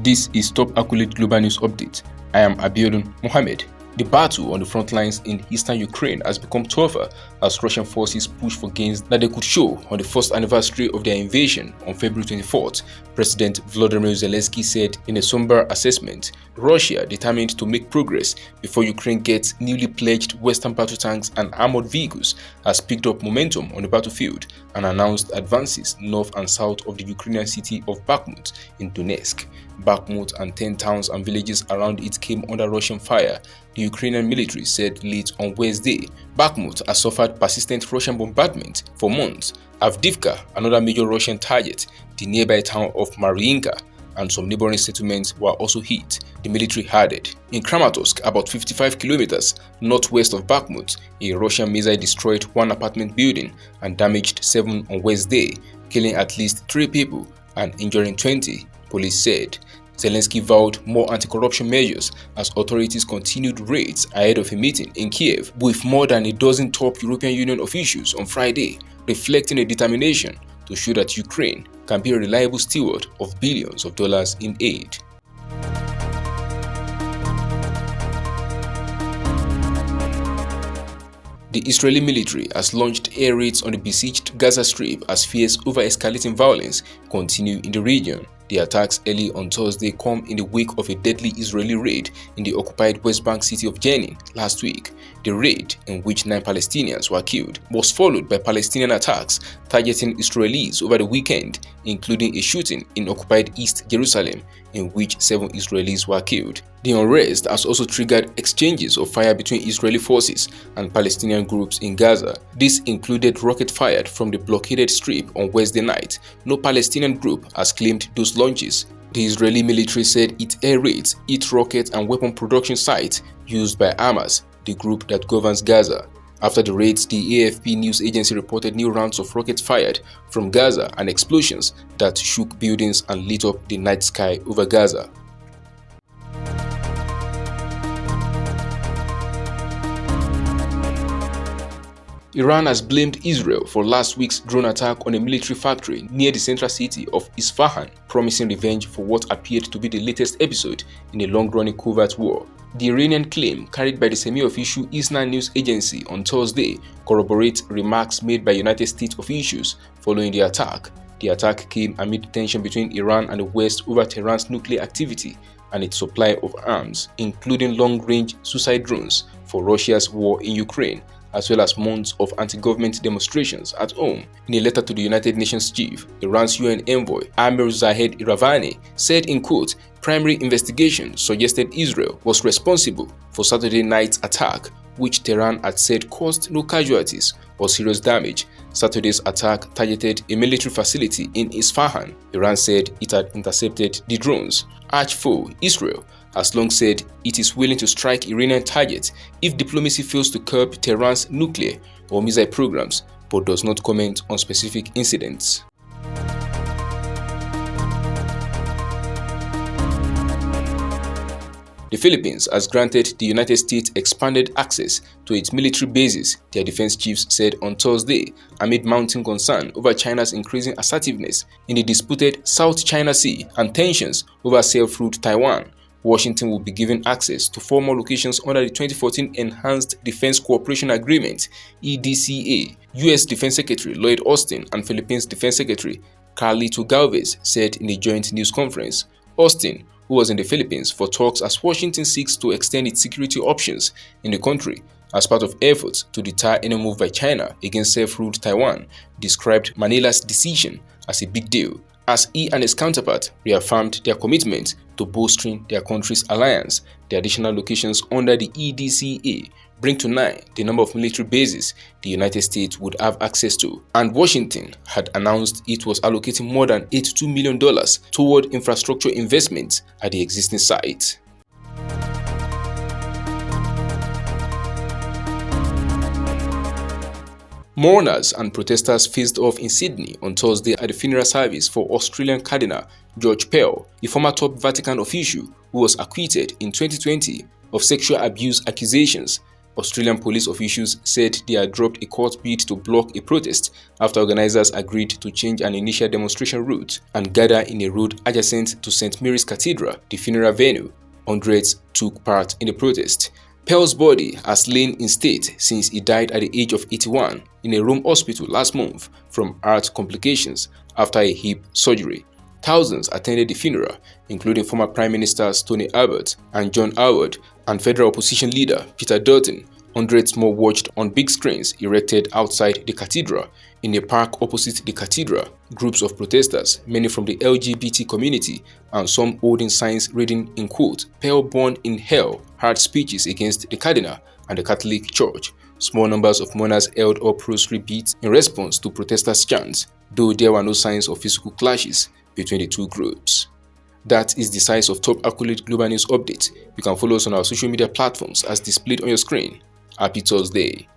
This is Top Accurate Global News Update. I am Abiodun Mohammed. The battle on the front lines in eastern Ukraine has become tougher as Russian forces push for gains that they could show on the first anniversary of their invasion on February 24th. President Volodymyr Zelensky said in a somber assessment, Russia, determined to make progress before Ukraine gets newly pledged Western battle tanks and armored vehicles, has picked up momentum on the battlefield and announced advances north and south of the Ukrainian city of Bakhmut in Donetsk. Bakhmut and 10 towns and villages around it came under Russian fire, the Ukrainian military said late on Wednesday. Bakhmut has suffered persistent Russian bombardment for months. Avdiivka, another major Russian target, the nearby town of Mariinka, and some neighboring settlements were also hit, the military added. In Kramatorsk, about 55 kilometers northwest of Bakhmut, a Russian missile destroyed one apartment building and damaged 7 on Wednesday, killing at least 3 people and injuring 20, police said. Zelensky vowed more anti-corruption measures as authorities continued raids ahead of a meeting in Kiev with more than a dozen top European Union officials on Friday, reflecting a determination to show that Ukraine can be a reliable steward of billions of dollars in aid. The Israeli military has launched air raids on the besieged Gaza Strip as fears over escalating violence continue in the region. The attacks early on Thursday come in the wake of a deadly Israeli raid in the occupied West Bank city of Jenin last week. The raid, in which 9 Palestinians were killed, was followed by Palestinian attacks targeting Israelis over the weekend, including a shooting in occupied East Jerusalem, in which 7 Israelis were killed. The unrest has also triggered exchanges of fire between Israeli forces and Palestinian groups in Gaza. This included rocket fired from the blockaded strip on Wednesday night. No Palestinian group has claimed those launches. The Israeli military said it air raids its rocket and weapon production sites used by Hamas, the group that governs Gaza. After the raids, the AFP news agency reported new rounds of rockets fired from Gaza and explosions that shook buildings and lit up the night sky over Gaza. Iran has blamed Israel for last week's drone attack on a military factory near the central city of Isfahan, promising revenge for what appeared to be the latest episode in a long-running covert war. The Iranian claim, carried by the semi-official ISNA news agency on Thursday, corroborates remarks made by United States officials following the attack. The attack came amid tension between Iran and the West over Tehran's nuclear activity and its supply of arms, including long-range suicide drones for Russia's war in Ukraine, as well as months of anti-government demonstrations at home. In a letter to the United Nations chief, Iran's UN envoy Amir Zahed Iravani said, in quote, primary investigation suggested Israel was responsible for Saturday night's attack, which Tehran had said caused no casualties or serious damage. Saturday's attack targeted a military facility in Isfahan. Iran said it had intercepted the drones. Arch-foe Israel has long said it is willing to strike Iranian targets if diplomacy fails to curb Tehran's nuclear or missile programs, but does not comment on specific incidents. The Philippines has granted the United States expanded access to its military bases, their defense chiefs said on Thursday, amid mounting concern over China's increasing assertiveness in the disputed South China Sea and tensions over self-ruled Taiwan. Washington will be given access to 4 more locations under the 2014 Enhanced Defense Cooperation Agreement (EDCA). U.S. Defense Secretary Lloyd Austin and Philippines Defense Secretary Carlito Galvez said in a joint news conference. Austin, who was in the Philippines for talks as Washington seeks to extend its security options in the country as part of efforts to deter any move by China against self-ruled Taiwan, described Manila's decision as a big deal, as he and his counterpart reaffirmed their commitment to bolstering their country's alliance. The additional locations under the EDCA bring to 9 the number of military bases the United States would have access to, and Washington had announced it was allocating more than $82 million toward infrastructure investments at the existing site. Mourners and protesters faced off in Sydney on Thursday at the funeral service for Australian Cardinal George Pell, a former top Vatican official who was acquitted in 2020 of sexual abuse accusations. Australian police officials said they had dropped a court bid to block a protest after organizers agreed to change an initial demonstration route and gather in a road adjacent to St. Mary's Cathedral, the funeral venue. Hundreds took part in the protest. Pearl's body has lain in state since he died at the age of 81 in a Rome hospital last month from heart complications after a hip surgery. Thousands attended the funeral, including former Prime Ministers Tony Abbott and John Howard and federal opposition leader Peter Dutton. Hundreds more watched on big screens erected outside the cathedral. In a park opposite the cathedral, groups of protesters, many from the LGBT community and some holding signs reading in quote, "Pearl born in hell," hard speeches against the cardinal and the Catholic Church. Small numbers of mourners held up rosary beads in response to protesters' chants, though there were no signs of physical clashes between the two groups. That is the size of top accurate global news updates. You can follow us on our social media platforms as displayed on your screen. Happy Thursday.